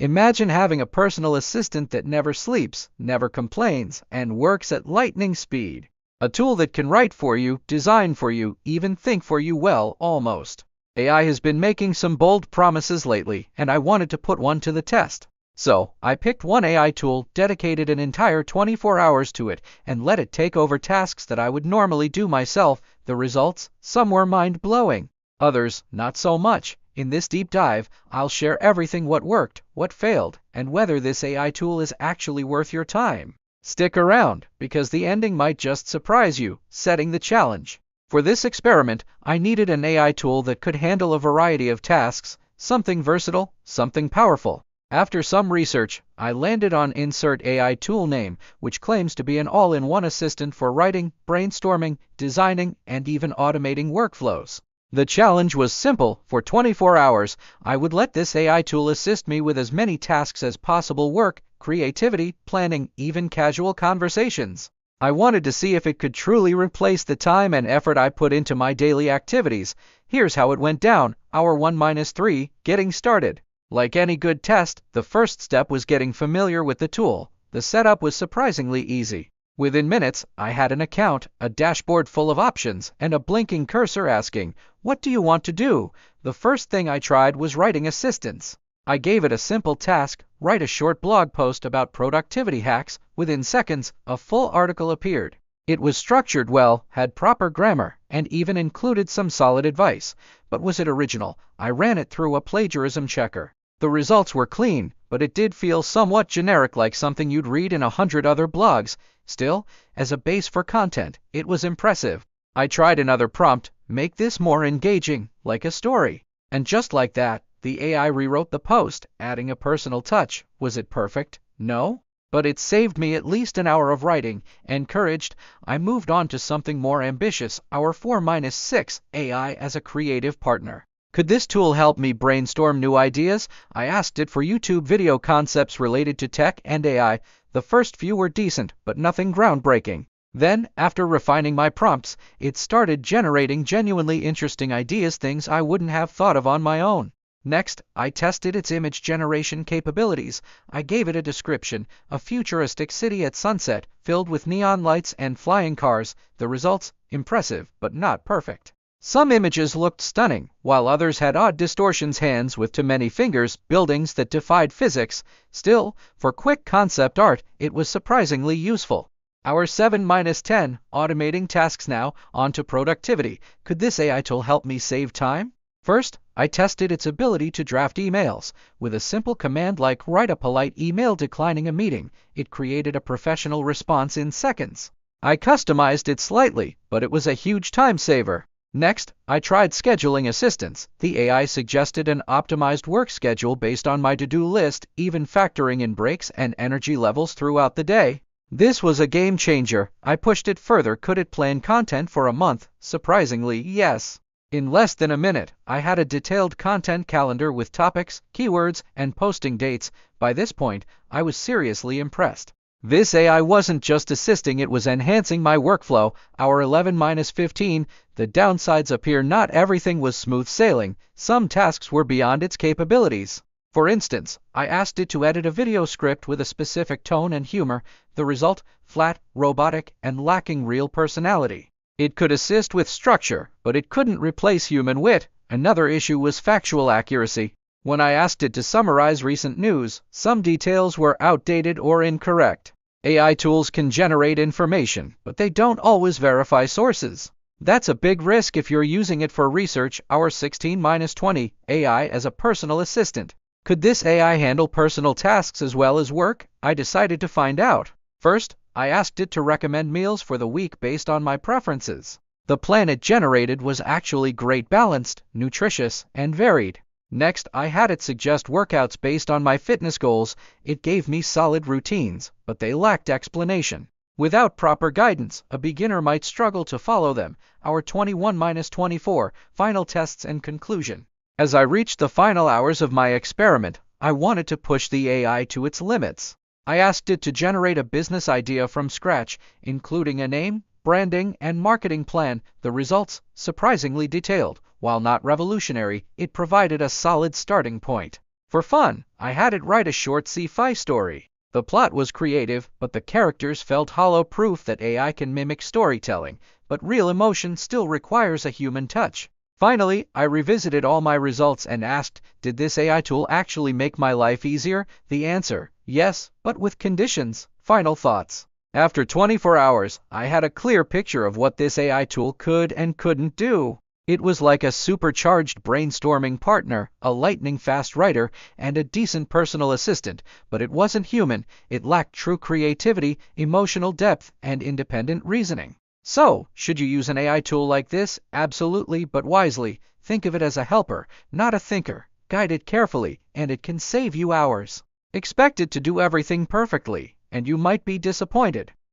Imagine having a personal assistant that never sleeps, never complains, and works at lightning speed. A tool that can write for you, design for you, even think for you well, almost. AI has been making some bold promises lately, and I wanted to put one to the test. So, I picked one AI tool, dedicated an entire 24 hours to it, and let it take over tasks that I would normally do myself. The results? Some were mind-blowing. Others, not so much. In this deep dive, I'll share everything: what worked, what failed, and whether this AI tool is actually worth your time. Stick around, because the ending might just surprise you. Setting the challenge. For this experiment, I needed an AI tool that could handle a variety of tasks, something versatile, something powerful. After some research, I landed on Insert AI Tool Name, which claims to be an all-in-one assistant for writing, brainstorming, designing, and even automating workflows. The challenge was simple. For 24 hours, I would let this AI tool assist me with as many tasks as possible: work, creativity, planning, even casual conversations. I wanted to see if it could truly replace the time and effort I put into my daily activities. Here's how it went down. Hour 1-3, getting started. Like any good test, the first step was getting familiar with the tool. The setup was surprisingly easy. Within minutes, I had an account, a dashboard full of options, and a blinking cursor asking, "What do you want to do?" The first thing I tried was writing assistance. I gave it a simple task: write a short blog post about productivity hacks. Within seconds, a full article appeared. It was structured well, had proper grammar, and even included some solid advice. But was it original? I ran it through a plagiarism checker. The results were clean, but it did feel somewhat generic, like something you'd read in 100 other blogs. Still, as a base for content, it was impressive. I tried another prompt: make this more engaging, like a story. And just like that, the AI rewrote the post, adding a personal touch. Was it perfect? No. But it saved me at least an hour of writing. Encouraged, I moved on to something more ambitious. Hour 4-6, AI as a creative partner. Could this tool help me brainstorm new ideas? I asked it for YouTube video concepts related to tech and AI. The first few were decent, but nothing groundbreaking. Then, after refining my prompts, it started generating genuinely interesting ideas, things I wouldn't have thought of on my own. Next, I tested its image generation capabilities. I gave it a description: a futuristic city at sunset, filled with neon lights and flying cars. The results? Impressive, but not perfect. Some images looked stunning, while others had odd distortions, hands with too many fingers, buildings that defied physics. Still, for quick concept art, it was surprisingly useful. Hour 7-10, automating tasks. Now, on to productivity. Could this AI tool help me save time? First, I tested its ability to draft emails. With a simple command like write a polite email declining a meeting, it created a professional response in seconds. I customized it slightly, but it was a huge time saver. Next, I tried scheduling assistance. The AI suggested an optimized work schedule based on my to-do list, even factoring in breaks and energy levels throughout the day. This was a game changer. I pushed it further. Could it plan content for a month? Surprisingly, yes. In less than a minute, I had a detailed content calendar with topics, keywords, and posting dates. By this point, I was seriously impressed. This AI wasn't just assisting, it was enhancing my workflow. Hour 11-15, the downsides appear. Not everything was smooth sailing. Some tasks were beyond its capabilities. For instance, I asked it to edit a video script with a specific tone and humor. The result? Flat, robotic, and lacking real personality. It could assist with structure, but it couldn't replace human wit. Another issue was factual accuracy. When I asked it to summarize recent news, some details were outdated or incorrect. AI tools can generate information, but they don't always verify sources. That's a big risk if you're using it for research. Hour 16-20, AI as a personal assistant. Could this AI handle personal tasks as well as work? I decided to find out. First, I asked it to recommend meals for the week based on my preferences. The plan it generated was actually great, balanced, nutritious, and varied. Next, I had it suggest workouts based on my fitness goals. It gave me solid routines, but they lacked explanation. Without proper guidance, a beginner might struggle to follow them. Hour 21-24, final tests and conclusion. As I reached the final hours of my experiment, I wanted to push the AI to its limits. I asked it to generate a business idea from scratch, including a name, branding, and marketing plan. The results? Surprisingly detailed. While not revolutionary, it provided a solid starting point. For fun, I had it write a short sci-fi story. The plot was creative, but the characters felt hollow, proof that AI can mimic storytelling, but real emotion still requires a human touch. Finally, I revisited all my results and asked, did this AI tool actually make my life easier? The answer, yes, but with conditions. Final thoughts. After 24 hours, I had a clear picture of what this AI tool could and couldn't do. It was like a supercharged brainstorming partner, a lightning-fast writer, and a decent personal assistant, but it wasn't human. It lacked true creativity, emotional depth, and independent reasoning. So, should you use an AI tool like this? Absolutely, but wisely. Think of it as a helper, not a thinker. Guide it carefully, and it can save you hours. Expect it to do everything perfectly, and you might be disappointed.